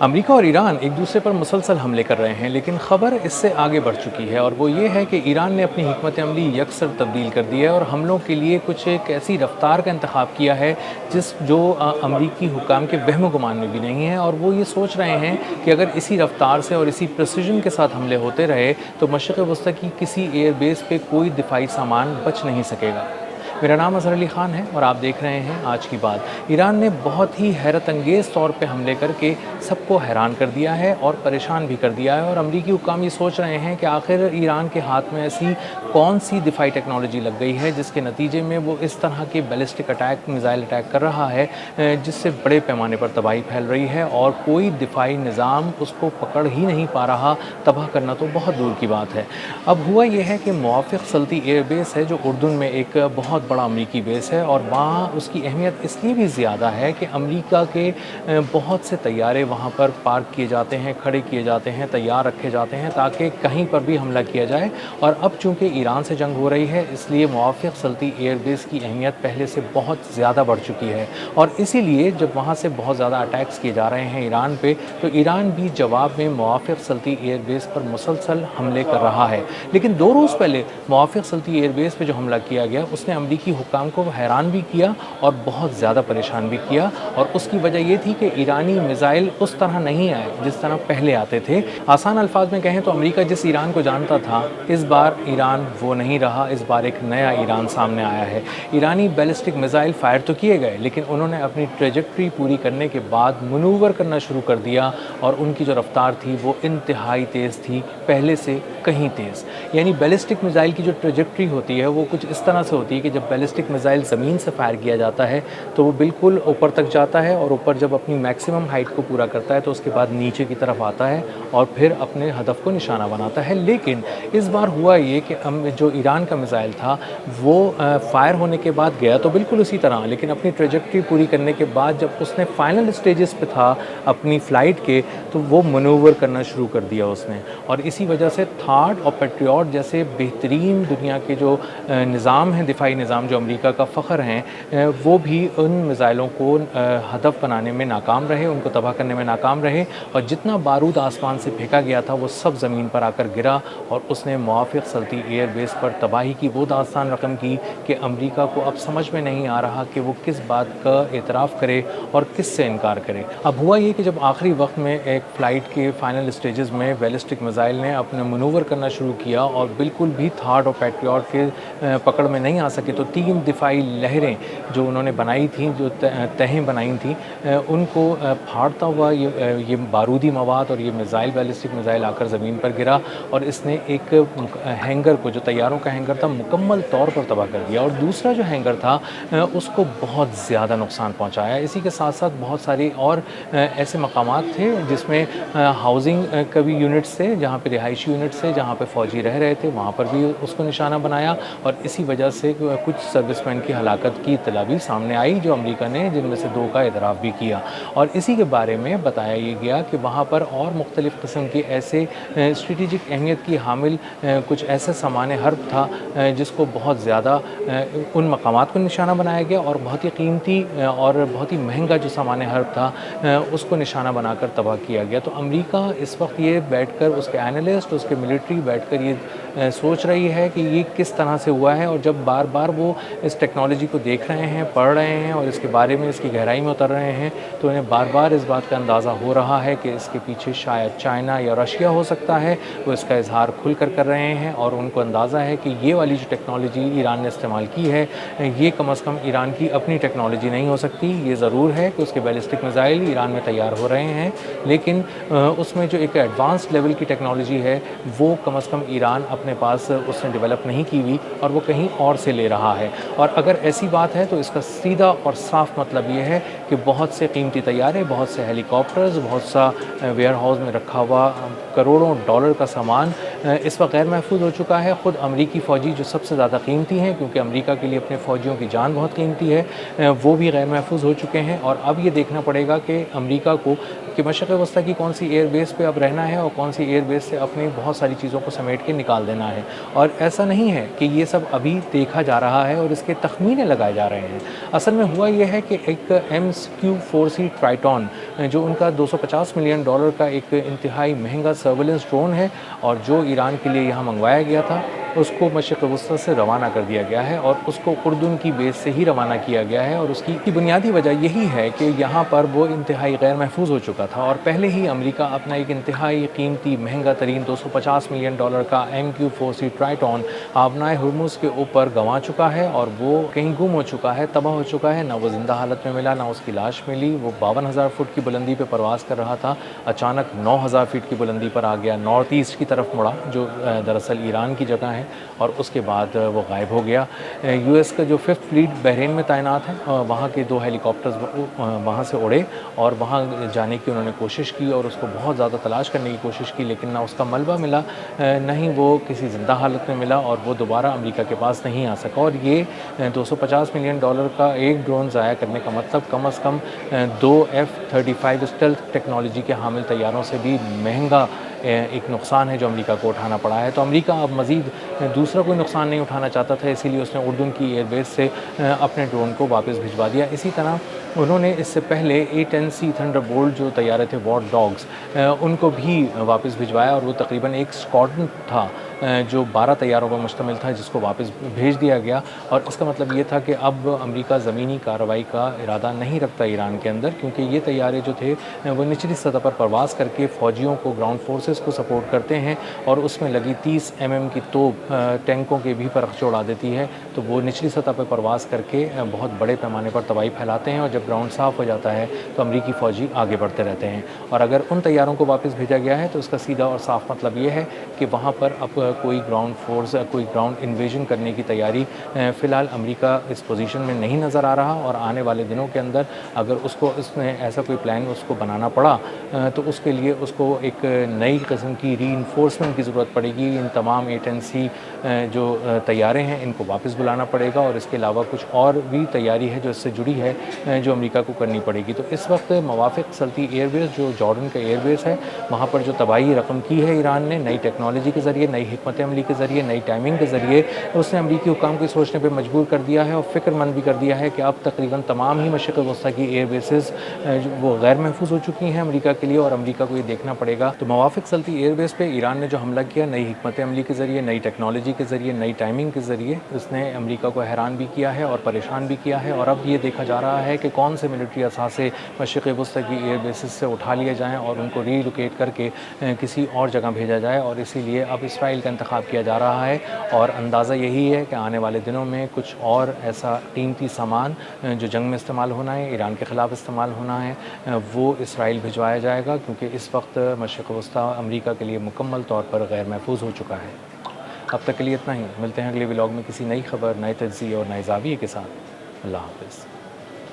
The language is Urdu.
امریکہ اور ایران ایک دوسرے پر مسلسل حملے کر رہے ہیں، لیکن خبر اس سے آگے بڑھ چکی ہے اور وہ یہ ہے کہ ایران نے اپنی حکمت عملی یکسر تبدیل کر دی ہے اور حملوں کے لیے کچھ ایک ایسی رفتار کا انتخاب کیا ہے جو امریکی حکام کے وہم و گمان میں بھی نہیں ہے، اور وہ یہ سوچ رہے ہیں کہ اگر اسی رفتار سے اور اسی پریسیجن کے ساتھ حملے ہوتے رہے تو مشرق وسطی کی کسی ایئر بیس پہ کوئی دفاعی سامان بچ نہیں سکے گا۔ میرا نام اظہر علی خان ہے اور آپ دیکھ رہے ہیں آج کی بات۔ ایران نے بہت ہی حیرت انگیز طور پہ حملے کر کے سب کو حیران کر دیا ہے اور پریشان بھی کر دیا ہے، اور امریکی حکام یہ سوچ رہے ہیں کہ آخر ایران کے ہاتھ میں ایسی کون سی دفاعی ٹیکنالوجی لگ گئی ہے جس کے نتیجے میں وہ اس طرح کے بیلسٹک اٹیک، میزائل اٹیک کر رہا ہے جس سے بڑے پیمانے پر تباہی پھیل رہی ہے اور کوئی دفاعی نظام اس کو پکڑ ہی نہیں پا رہا۔ تباہ کرنا تو بہت دور کی بات ہے۔ اب ہوا یہ ہے کہ موافق سلطی ایئر بیس ہے جو اردن میں ایک بہت بڑا امریکی بیس ہے، اور وہاں اس کی اہمیت اس لیے بھی زیادہ ہے کہ امریکہ کے بہت سے طیارے وہاں پر پارک کیے جاتے ہیں، کھڑے کیے جاتے ہیں، تیار رکھے جاتے ہیں تاکہ کہیں پر بھی حملہ کیا جائے، اور اب چونکہ ایران سے جنگ ہو رہی ہے اس لیے موافق سلطی ایئر بیس کی اہمیت پہلے سے بہت زیادہ بڑھ چکی ہے، اور اسی لیے جب وہاں سے بہت زیادہ اٹیکس کیے جا رہے ہیں ایران پہ، تو ایران بھی جواب میں موافق سلطی ایئر بیس پر مسلسل حملے کر رہا ہے۔ لیکن 2 روز پہلے موافق سلطی ایئر بیس پہ جو حملہ کیا گیا اس نے امریکی حکام کو حیران بھی کیا اور بہت زیادہ پریشان بھی کیا، اور اس کی وجہ یہ تھی کہ ایرانی میزائل اس طرح نہیں آئے جس طرح پہلے آتے تھے۔ آسان الفاظ میں کہیں تو امریکہ جس ایران کو جانتا تھا اس بار ایران وہ نہیں رہا، اس بار ایک نیا ایران سامنے آیا ہے۔ ایرانی بیلسٹک میزائل فائر تو کیے گئے لیکن انہوں نے اپنی ٹریجیکٹری پوری کرنے کے بعد منور کرنا شروع کر دیا، اور ان کی جو رفتار تھی وہ انتہائی تیز تھی، پہلے سے کہیں تیز۔ یعنی بیلسٹک میزائل کی جو ٹریجیکٹری ہوتی ہے وہ کچھ اس طرح سے ہوتی ہے کہ جب بیلسٹک میزائل زمین سے فائر کیا جاتا ہے تو وہ بالکل اوپر تک جاتا ہے، اور اوپر جب اپنی میکسیمم ہائٹ کو پورا کرتا ہے تو اس کے بعد نیچے کی طرف آتا ہے اور پھر اپنے ہدف کو نشانہ بناتا ہے۔ لیکن اس بار ہوا یہ کہ جو ایران کا میزائل تھا وہ فائر ہونے کے بعد گیا تو بالکل اسی طرح، لیکن اپنی ٹریجیکٹری پوری کرنے کے بعد جب اس نے فائنل سٹیجز پہ تھا اپنی فلائٹ کے تو وہ منور کرنا شروع کر دیا اس نے، اور اسی وجہ سے تھاڈ اور پیٹریوٹ جیسے بہترین دنیا کے جو نظام ہیں، دفاعی نظام جو امریکہ کا فخر ہیں، وہ بھی ان میزائلوں کو ہدف بنانے میں ناکام رہے، ان کو تباہ کرنے میں ناکام رہے، اور جتنا بارود آسمان سے پھینکا گیا تھا وہ سب زمین پر آ کر گرا، اور اس نے موافق سلطی ایئر بیس پر تباہی کی وہ داستان رقم کی کہ امریکہ کو اب سمجھ میں نہیں آ رہا کہ وہ کس بات کا اعتراف کرے اور کس سے انکار کرے۔ اب ہوا یہ کہ جب آخری وقت میں ایک فلائٹ کے فائنل سٹیجز میں بیلسٹک میزائل نے اپنے منور کرنا شروع کیا اور بالکل بھی تھاڈ اور پیٹریوٹ کے پکڑ میں نہیں آ سکے، تو 3 دفاعی لہریں جو انہوں نے بنائی تھیں، جو تہیں بنائی تھیں، ان کو پھاڑتا ہوا یہ بارودی مواد اور یہ میزائل، بیلسٹک میزائل آ کر زمین پر گرا، اور اس نے ایک ہینگر کو، جو طیاروں کا ہینگر تھا، مکمل طور پر تباہ کر دیا، اور دوسرا جو ہینگر تھا اس کو بہت زیادہ نقصان پہنچایا۔ اسی کے ساتھ ساتھ بہت ساری اور ایسے مقامات تھے جس میں ہاؤسنگ کا بھی یونٹس تھے، جہاں پہ رہائشی یونٹس تھے، جہاں پہ فوجی رہ رہے تھے، وہاں پر بھی اس کو نشانہ بنایا، اور اسی وجہ سے کچھ سروس مین کی ہلاکت کی اطلاع بھی سامنے آئی جو امریکہ نے، جن میں سے 2 کا اعتراف بھی کیا، اور اسی کے بارے میں بتایا یہ گیا کہ وہاں پر اور مختلف قسم کے ایسے اسٹریٹجک اہمیت کی حامل کچھ ایسا سامان حرب تھا جس کو بہت زیادہ ان مقامات کو نشانہ بنایا گیا، اور بہت ہی قیمتی اور بہت ہی مہنگا جو سامان حرب تھا اس کو نشانہ بنا کر تباہ کیا گیا۔ تو امریکہ اس وقت یہ بیٹھ کر، اس کے اینالسٹ، اس کے ملٹری بیٹھ کر یہ سوچ رہی ہے کہ یہ کس طرح سے ہوا ہے، اور جب بار بار وہ اس ٹیکنالوجی کو دیکھ رہے ہیں، پڑھ رہے ہیں اور اس کے بارے میں، اس کی گہرائی میں اتر رہے ہیں، تو انہیں بار بار اس بات کا اندازہ ہو رہا ہے کہ اس کے پیچھے شاید چائنا یا رشیا ہو سکتا ہے۔ وہ اس کا اظہار کھل کر رہے ہیں، اور ان کو اندازہ ہے کہ یہ والی جو ٹیکنالوجی ایران نے استعمال کی ہے یہ کم از کم ایران کی اپنی ٹیکنالوجی نہیں ہو سکتی۔ یہ ضرور ہے کہ اس کے بیلسٹک میزائل ایران میں تیار ہو رہے ہیں، لیکن اس میں جو ایک ایڈوانس لیول کی ٹیکنالوجی ہے وہ کم از کم ایران اپنے پاس اس نے ڈیولپ نہیں کی ہوئی، اور وہ کہیں اور سے لے رہا ہے۔ اور اگر ایسی بات ہے تو اس کا سیدھا اور صاف مطلب یہ ہے کہ بہت سے قیمتی طیارے، بہت سے ہیلی کاپٹرز، بہت سا ویئر ہاؤس میں رکھا ہوا کروڑوں ڈالر کا سامان اس وقت غیر محفوظ ہو چکا ہے۔ خود امریکی فوجی جو سب سے زیادہ قیمتی ہیں، کیونکہ امریکہ کے لیے اپنے فوجیوں کی جان بہت قیمتی ہے، وہ بھی غیر محفوظ ہو چکے ہیں، اور اب یہ دیکھنا پڑے گا کہ امریکہ کو کہ مشرق وسطیٰ کی کون سی ایئر بیس پہ اب رہنا ہے اور کون سی ایئر بیس سے اپنی بہت ساری چیزوں کو سمیٹ کے نکال دینا ہے. اور ایسا نہیں ہے کہ یہ سب ابھی دیکھا جا رہا ہے اور اس کے تخمینے لگائے جا رہے ہیں. اصل میں ہوا یہ ہے کہ ایک MQ-4C ٹرائٹون جو ان کا $250 ملین کا ایک انتہائی مہنگا سرویلنس ڈرون ہے اور جو ایران کے لیے یہاں منگوایا گیا تھا، اس کو مشرق وسطیٰ سے روانہ کر دیا گیا ہے اور اس کو اردن کی بیس سے ہی روانہ کیا گیا ہے. اور اس کی بنیادی وجہ یہی ہے کہ یہاں پر وہ انتہائی غیر محفوظ ہو چکا تھا اور پہلے ہی امریکہ اپنا ایک انتہائی قیمتی مہنگا ترین $250 ملین کا MQ-4C ٹرائٹون آبنائے ہرمز کے اوپر گنوا چکا ہے اور وہ کہیں گم ہو چکا ہے، تباہ ہو چکا ہے. نہ وہ زندہ حالت میں ملا، نہ اس کی لاش ملی. وہ 52,000 فٹ کی بلندی پہ پرواز کر رہا تھا، اچانک 9,000 فٹ کی بلندی پر آ گیا، نارتھ ایسٹ کی طرف مڑا جو دراصل ایران کی جگہ ہے اور اس کے بعد وہ غائب ہو گیا. US کا جو 5th فلیٹ بحرین میں تعینات ہے، وہاں کے 2 ہیلی کاپٹرز وہاں سے اڑے اور وہاں جانے کی انہوں نے کوشش کی اور اس کو بہت زیادہ تلاش کرنے کی کوشش کی، لیکن نہ اس کا ملبہ ملا، نہ ہی وہ کسی زندہ حالت میں ملا اور وہ دوبارہ امریکہ کے پاس نہیں آ سکا. اور یہ $250 ملین کا ایک ڈرون ضائع کرنے کا مطلب کم از کم 2 F-35 اسٹیلتھ ٹیکنالوجی کے حامل طیاروں سے بھی مہنگا ایک نقصان ہے جو امریکہ کو اٹھانا پڑا ہے. تو امریکہ اب مزید دوسرا کوئی نقصان نہیں اٹھانا چاہتا تھا، اسی لیے اس نے اردن کی ایئر بیس سے اپنے ڈرون کو واپس بھجوا دیا. اسی طرح انہوں نے اس سے پہلے A-10C تھنڈر بولٹ جو طیارے تھے واٹ ڈاگز، ان کو بھی واپس بھجوایا اور وہ تقریباً ایک اسکواڈرن تھا جو 12 طیاروں پر مشتمل تھا جس کو واپس بھیج دیا گیا. اور اس کا مطلب یہ تھا کہ اب امریکہ زمینی کارروائی کا ارادہ نہیں رکھتا ایران کے اندر، کیونکہ یہ طیارے جو تھے وہ نچلی سطح پر پرواز کر کے فوجیوں کو، گراؤنڈ فورسز کو سپورٹ کرتے ہیں اور اس میں لگی 30 mm کی توپ ٹینکوں کے بھی پر اڑا دیتی ہے. تو وہ نچلی سطح پر پرواز کر کے بہت بڑے پیمانے پر تباہی پھیلاتے ہیں اور جب گراؤنڈ صاف ہو جاتا ہے تو امریکی فوجی آگے بڑھتے رہتے ہیں. اور اگر ان طیاروں کو واپس بھیجا گیا ہے تو اس کا سیدھا اور صاف مطلب یہ ہے کہ وہاں پر اب کوئی گراؤنڈ فورس، کوئی گراؤنڈ انویژن کرنے کی تیاری فی الحال امریکہ اس پوزیشن میں نہیں نظر آ رہا. اور آنے والے دنوں کے اندر اگر اس نے ایسا کوئی پلان اس کو بنانا پڑا تو اس کے لیے اس کو ایک نئی قسم کی ری انفورسمنٹ کی ضرورت پڑے گی. ان تمام A-10C جو طیارے ہیں ان کو واپس بلانا پڑے گا اور اس کے علاوہ کچھ اور بھی تیاری ہے جو اس سے جڑی ہے جو امریکہ کو کرنی پڑے گی. تو اس وقت موافق سلطی ایئر بیس جو جارڈن کا ایئر بیس ہے، وہاں پر جو تباہی رقم کی ہے ایران نے نئی ٹیکنالوجی کے ذریعے، نئی حکمت عملی کے ذریعے، نئی ٹائمنگ کے ذریعے، اس نے امریکی حکام کو سوچنے پہ مجبور کر دیا ہے اور فکر مند بھی کر دیا ہے کہ اب تقریباً تمام ہی مشرق وسطیٰ کی ایئر بیسز وہ غیر محفوظ ہو چکی ہیں امریکہ کے لیے اور امریکہ کو یہ دیکھنا پڑے گا. تو موافق سلطی ایئر بیس پہ ایران نے جو حملہ کیا نئی حکمت عملی کے ذریعے، نئی ٹیکنالوجی کے ذریعے، نئی ٹائمنگ کے ذریعے، اس نے امریکہ کو حیران بھی کیا ہے اور پریشان بھی کیا ہے. اور اب یہ دیکھا جا رہا ہے کہ کون سے ملٹری اثاثے مشرق وسطیٰ کی ایئر بیسز سے اٹھا لیے جائیں اور ان کو ری لوکیٹ کر کے کسی اور جگہ بھیجا جائے. اور اسی لیے اب اسرائیل کا انتخاب کیا جا رہا ہے اور اندازہ یہی ہے کہ آنے والے دنوں میں کچھ اور ایسا قیمتی سامان جو جنگ میں استعمال ہونا ہے، ایران کے خلاف استعمال ہونا ہے، وہ اسرائیل بھجوایا جائے گا، کیونکہ اس وقت مشرق وسطیٰ امریکہ کے لیے مکمل طور پر غیر محفوظ ہو چکا ہے. اب تک کے لیے اتنا ہی. ملتے ہیں اگلے ولاگ میں کسی نئی خبر، نئے تجزیے اور نئے زاویے کے ساتھ. اللہ حافظ.